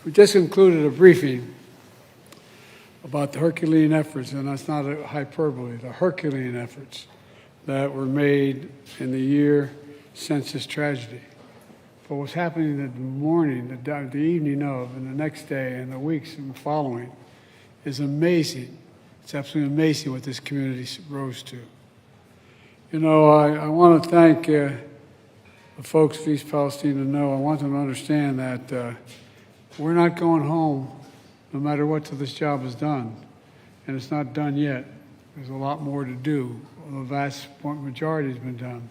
We just concluded a briefing about the Herculean efforts, and that's not a hyperbole, the Herculean efforts that were made in the year since this tragedy. But what's happening in the morning, the evening of, and the next day, and the weeks following is amazing. It's absolutely amazing what this community rose to. You know, I want to thank the folks of East Palestine. I want them to understand that we're not going home no matter what till this job is done. And it's not done yet. There's a lot more to do. The vast majority has been done.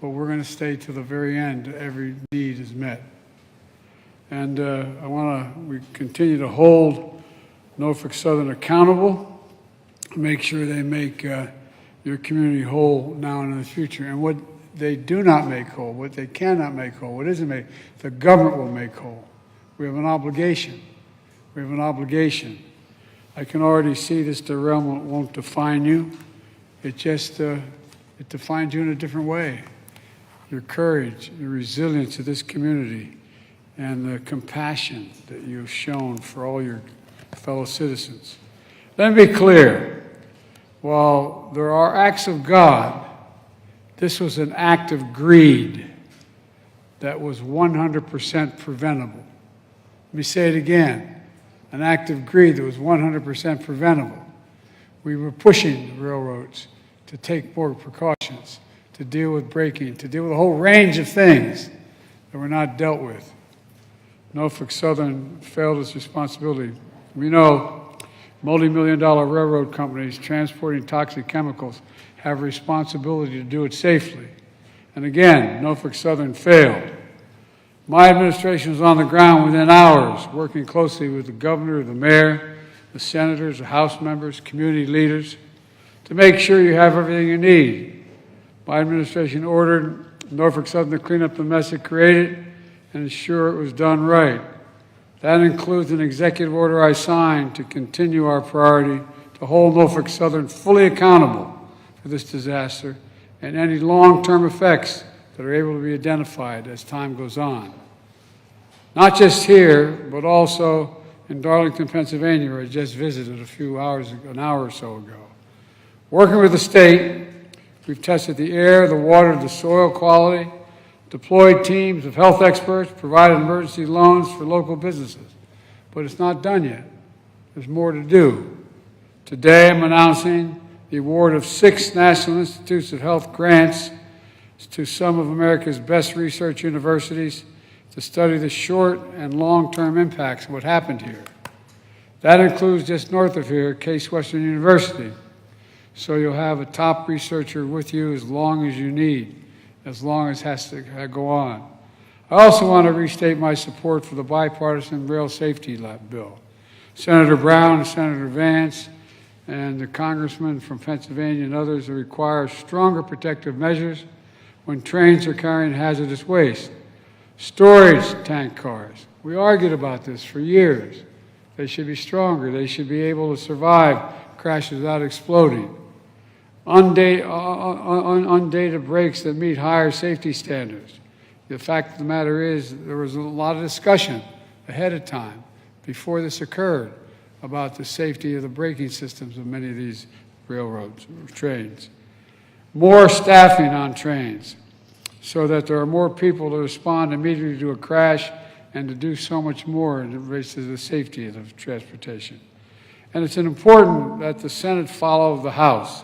But we're going to stay to the very end. Every need is met. And we continue to hold Norfolk Southern accountable, make sure they make your community whole now and in the future. And what they do not make whole, what they cannot make whole, what isn't made, the government will make whole. We have an obligation. We have an obligation. I can already see this derailment won't define you. It just, it defines you in a different way. Your courage, your resilience to this community, and the compassion that you've shown for all your fellow citizens. Let me be clear. While there are acts of God, this was an act of greed that was 100% preventable. Let me say it again. An act of greed that was 100% preventable. We were pushing the railroads to take more precautions, to deal with braking, to deal with a whole range of things that were not dealt with. Norfolk Southern failed its responsibility. We know multi-million-dollar railroad companies transporting toxic chemicals have a responsibility to do it safely. And again, Norfolk Southern failed. My administration was on the ground within hours, working closely with the governor, the mayor, the senators, the House members, community leaders, to make sure you have everything you need. My administration ordered Norfolk Southern to clean up the mess it created and ensure it was done right. That includes an executive order I signed to continue our priority to hold Norfolk Southern fully accountable for this disaster and any long-term effects that are able to be identified as time goes on. Not just here, but also in Darlington, Pennsylvania, where I just visited an hour or so ago. Working with the state, we've tested the air, the water, the soil quality, deployed teams of health experts, provided emergency loans for local businesses. But it's not done yet. There's more to do. Today, I'm announcing the award of 6 National Institutes of Health grants to some of America's best research universities to study the short and long-term impacts of what happened here. That includes just north of here, Case Western University. So you'll have a top researcher with you as long as you need, as long as it has to go on. I also want to restate my support for the bipartisan rail safety bill. Senator Brown and Senator Vance and the congressman from Pennsylvania and others require stronger protective measures when trains are carrying hazardous waste. Storage tank cars. We argued about this for years. They should be stronger. They should be able to survive crashes without exploding. Undated brakes that meet higher safety standards. The fact of the matter is there was a lot of discussion ahead of time before this occurred about the safety of the braking systems of many of these railroads, trains. More staffing on trains so that there are more people to respond immediately to a crash and to do so much more in relation to the safety of the transportation. And it's important that the Senate follow the House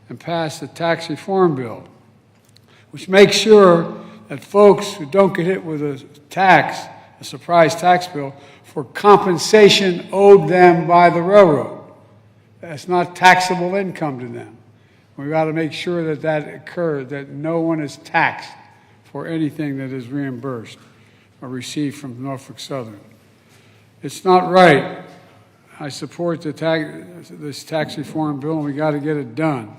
and pass the tax reform bill, which makes sure that folks who don't get hit with a surprise tax bill, for compensation owed them by the railroad. That's not taxable income to them. We've got to make sure that that occurs, that no one is taxed for anything that is reimbursed or received from Norfolk Southern. It's not right. I support this tax reform bill, and we got to get it done.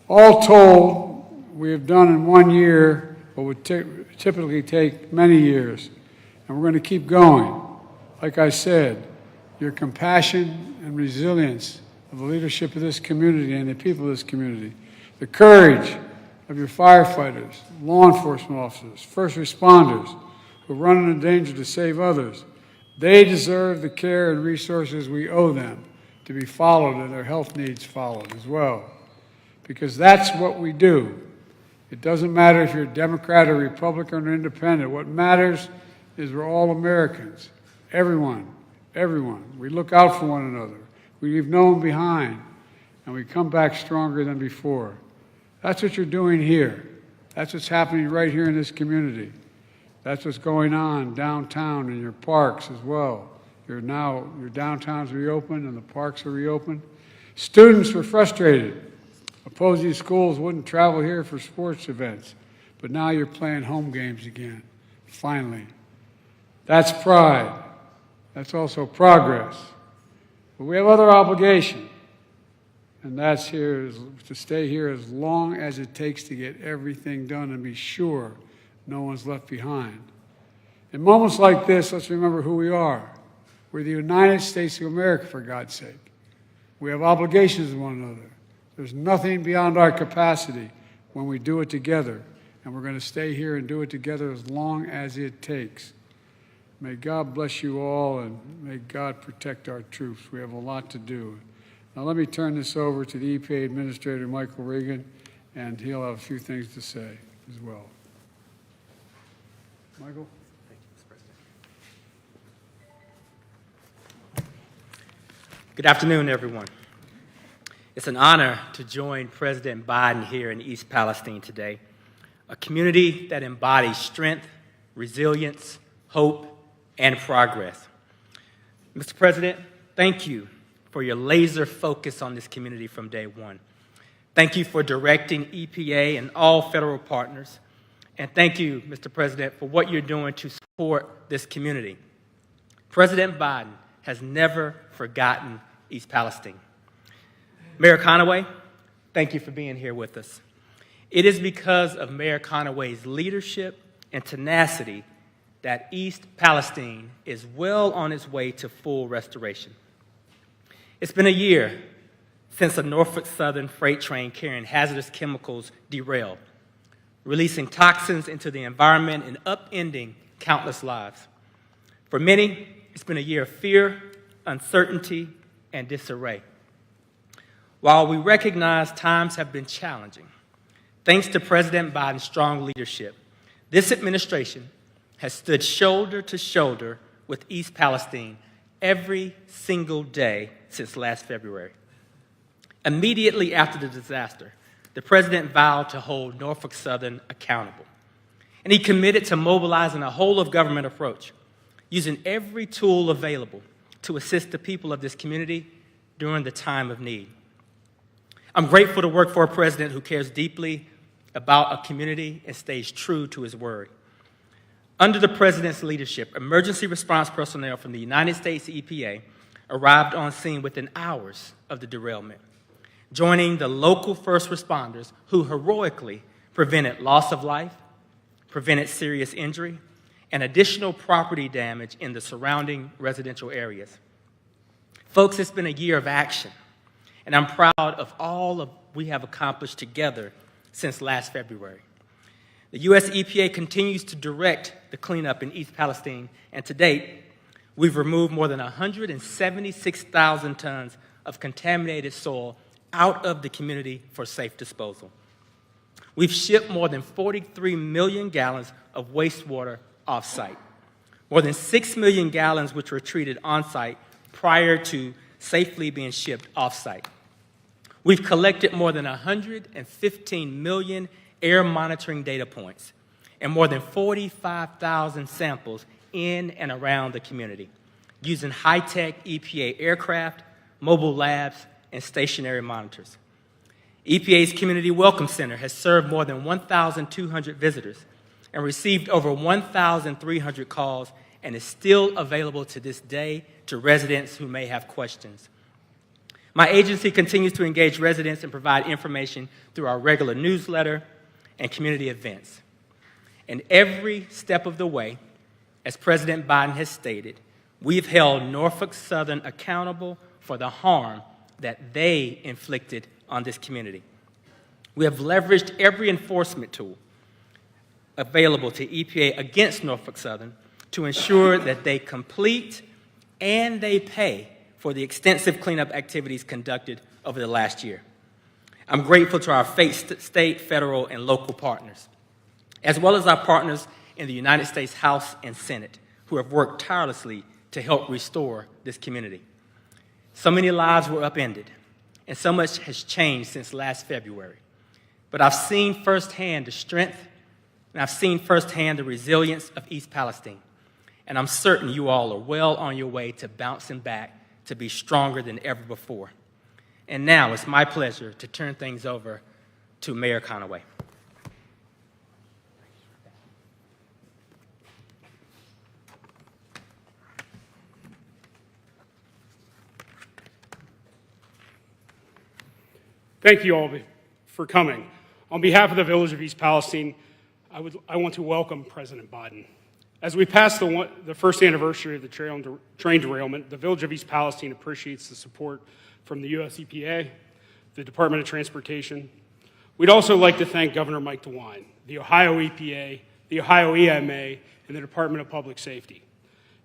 All told, we have done in 1 year what would typically take many years, and we're going to keep going. Like I said, your compassion and resilience of the leadership of this community and the people of this community, the courage of your firefighters, law enforcement officers, first responders who run into danger to save others, They deserve the care and resources we owe them to be followed and their health needs followed as well. Because that's what we do. It doesn't matter if you're a Democrat or Republican or Independent. What matters is we're all Americans. Everyone. We look out for one another. We leave no one behind. And we come back stronger than before. That's what you're doing here. That's what's happening right here in this community. That's what's going on downtown in your parks as well. Your downtown's reopened and the parks are reopened. Students were frustrated. Opposing schools wouldn't travel here for sports events. But now you're playing home games again, finally. That's pride. That's also progress. But we have other obligations. And that's here is to stay here as long as it takes to get everything done and be sure no one's left behind. In moments like this, let's remember who we are. We're the United States of America, for God's sake. We have obligations to one another. There's nothing beyond our capacity when we do it together. And we're going to stay here and do it together as long as it takes. May God bless you all, and may God protect our troops. We have a lot to do. Now let me turn this over to the EPA Administrator, Michael Regan, and he'll have a few things to say as well. Michael? Thank you, Mr. President. Good afternoon, everyone. It's an honor to join President Biden here in East Palestine today, a community that embodies strength, resilience, hope, and progress. Mr. President, thank you for your laser focus on this community from day one. Thank you for directing EPA and all federal partners. And thank you, Mr. President, for what you're doing to support this community. President Biden has never forgotten East Palestine. Mayor Conaway, thank you for being here with us. It is because of Mayor Conaway's leadership and tenacity that East Palestine is well on its way to full restoration. It's been a year since a Norfolk Southern freight train carrying hazardous chemicals derailed, releasing toxins into the environment and upending countless lives. For many, it's been a year of fear, uncertainty, and disarray. While we recognize times have been challenging, thanks to President Biden's strong leadership, this administration has stood shoulder to shoulder with East Palestine every single day since last February. Immediately after the disaster, the president vowed to hold Norfolk Southern accountable. And he committed to mobilizing a whole-of-government approach, using every tool available to assist the people of this community during the time of need. I'm grateful to work for a president who cares deeply about a community and stays true to his word. Under the president's leadership, emergency response personnel from the United States EPA arrived on scene within hours of the derailment, joining the local first responders who heroically prevented loss of life, prevented serious injury, and additional property damage in the surrounding residential areas. Folks, it's been a year of action, and I'm proud of all we have accomplished together since last February. The U.S. EPA continues to direct the cleanup in East Palestine, and to date, we've removed more than 176,000 tons of contaminated soil out of the community for safe disposal. We've shipped more than 43 million gallons of wastewater off-site, more than 6 million gallons which were treated on-site prior to safely being shipped off-site. We've collected more than 115 million air monitoring data points and more than 45,000 samples in and around the community using high-tech EPA aircraft, mobile labs, and stationary monitors. EPA's Community Welcome Center has served more than 1,200 visitors and received over 1,300 calls and is still available to this day to residents who may have questions. My agency continues to engage residents and provide information through our regular newsletter and community events. And every step of the way, as President Biden has stated, we've held Norfolk Southern accountable for the harm that they inflicted on this community. We have leveraged every enforcement tool available to EPA against Norfolk Southern to ensure that they complete and they pay for the extensive cleanup activities conducted over the last year. I'm grateful to our state, federal, and local partners, as well as our partners in the United States House and Senate, who have worked tirelessly to help restore this community. So many lives were upended, and so much has changed since last February. But I've seen firsthand the strength, and I've seen firsthand the resilience of East Palestine. And I'm certain you all are well on your way to bouncing back to be stronger than ever before. And now it's my pleasure to turn things over to Mayor Conaway. Thank you all for coming. On behalf of the Village of East Palestine, I want to welcome President Biden. As we pass the first anniversary of the train derailment, the Village of East Palestine appreciates the support from the U.S. EPA, the Department of Transportation. We'd also like to thank Governor Mike DeWine, the Ohio EPA, the Ohio EMA, and the Department of Public Safety,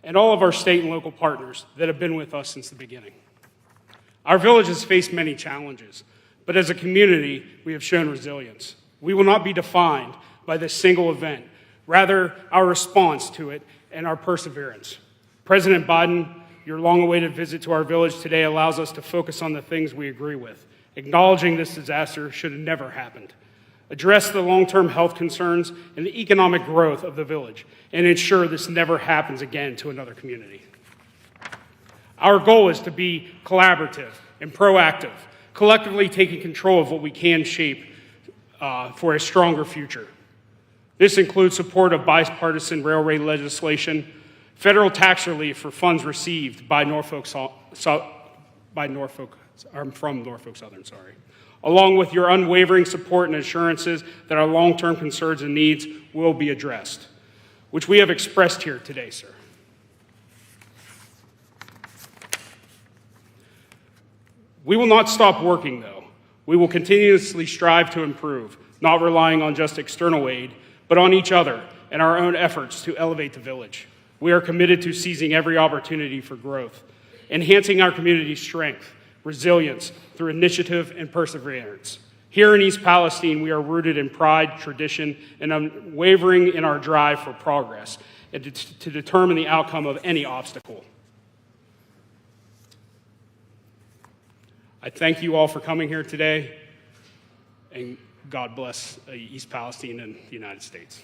and all of our state and local partners that have been with us since the beginning. Our village has faced many challenges, but as a community, we have shown resilience. We will not be defined by this single event, rather our response to it and our perseverance. President Biden, your long-awaited visit to our village today allows us to focus on the things we agree with, acknowledging this disaster should have never happened, address the long-term health concerns and the economic growth of the village, and ensure this never happens again to another community. Our goal is to be collaborative and proactive, collectively taking control of what we can shape for a stronger future. This includes support of bipartisan railway legislation, federal tax relief for funds received by from Norfolk Southern, along with your unwavering support and assurances that our long-term concerns and needs will be addressed, which we have expressed here today, sir. We will not stop working, though. We will continuously strive to improve, not relying on just external aid, but on each other and our own efforts to elevate the village. We are committed to seizing every opportunity for growth, enhancing our community's strength, resilience through initiative and perseverance. Here in East Palestine, we are rooted in pride, tradition, and unwavering in our drive for progress and to determine the outcome of any obstacle. I thank you all for coming here today, and God bless East Palestine and the United States.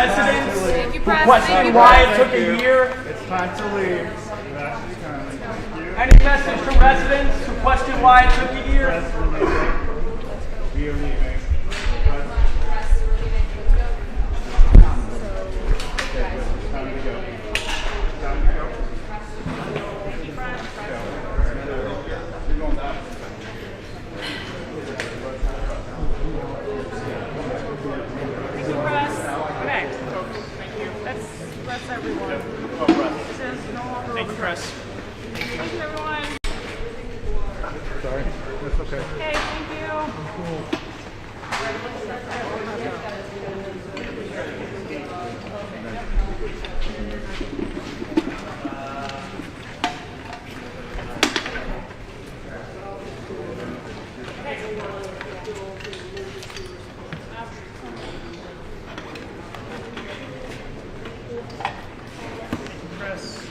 residents Thank you, who Press. question Thank you, why it Press. took a year? It's time to leave. Any message from residents who question why it took a year? We are leaving. Time to go. Time to go. You're going down. Okay. Thank you. That's everyone. This is no longer Thank you, Press. Thank you, everyone. Sorry. That's okay. Okay, thank you. Press.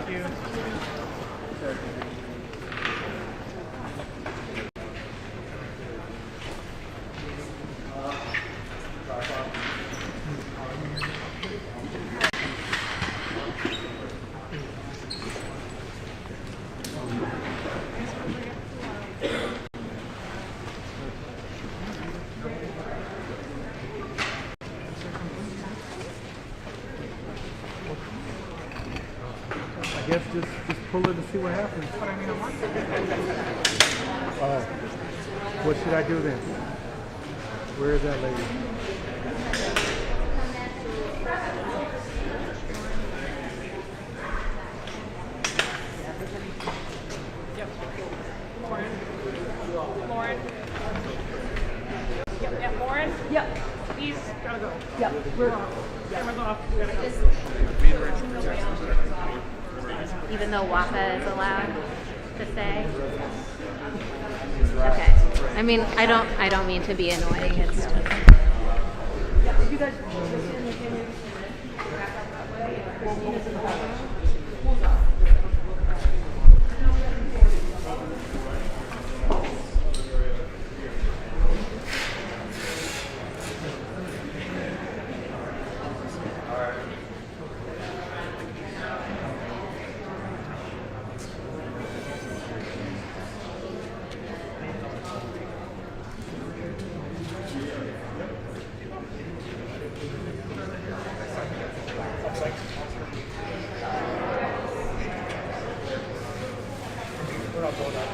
Thank you. I guess just pull it and see what happens. But I mean, I want to. Oh. What should I do then? Where is that lady? Yep. Lauren. Yep, Lauren. Yep. He's gotta go. Yep. Camera's off. We gotta go. Even though WAPA is allowed to say. Okay. I mean, I don't mean to be annoying. It's just. We're not going up.